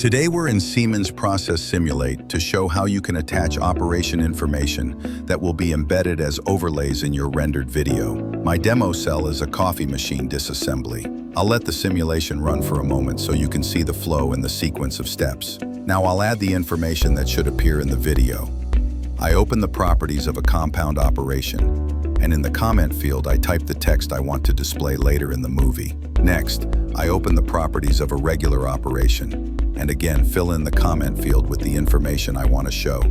Today we're in Siemens Process Simulate to show how you can attach operation information that will be embedded as overlays in your rendered video. My demo cell is a coffee machine disassembly. I'll let the simulation run for a moment so you can see the flow and the sequence of steps. Now I'll add the information that should appear in the video. I open the properties of a compound operation, and in the comment field I type the text I want to display later in the movie. Next, I open the properties of a regular operation, and again fill in the comment field with the information I want to show.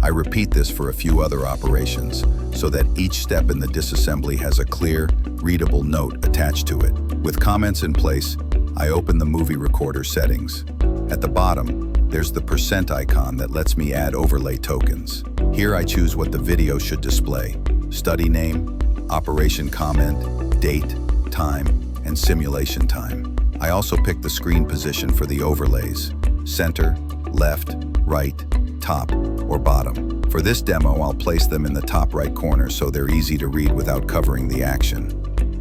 I repeat this for a few other operations so that each step in the disassembly has a clear, readable note attached to it. With comments in place, I open the movie recorder settings. At the bottom, there's the % icon that lets me add overlay tokens. Here I choose what the video should display: study name, operation comment, date, time, and simulation time. I also pick the screen position for the overlays: center, left, right, top, or bottom. For this demo, I'll place them in the top right corner so they're easy to read without covering the action.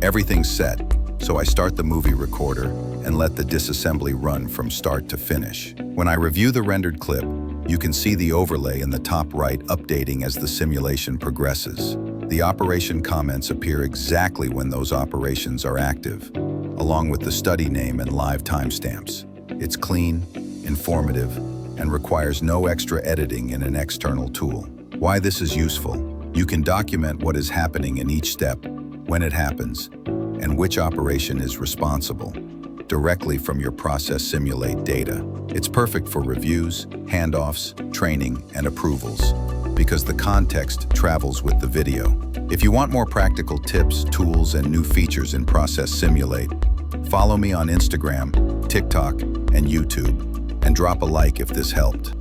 Everything's set, so I start the movie recorder and let the disassembly run from start to finish. When I review the rendered clip, you can see the overlay in the top right updating as the simulation progresses. The operation comments appear exactly when those operations are active, along with the study name and live timestamps. It's clean, informative, and requires no extra editing in an external tool. Why this is useful: you can document what is happening in each step, when it happens, and which operation is responsible, directly from your Process Simulate data. It's perfect for reviews, handoffs, training, and approvals, because the context travels with the video. If you want more practical tips, tools, and new features in Process Simulate, follow me on Instagram, TikTok, and YouTube, and drop a like if this helped.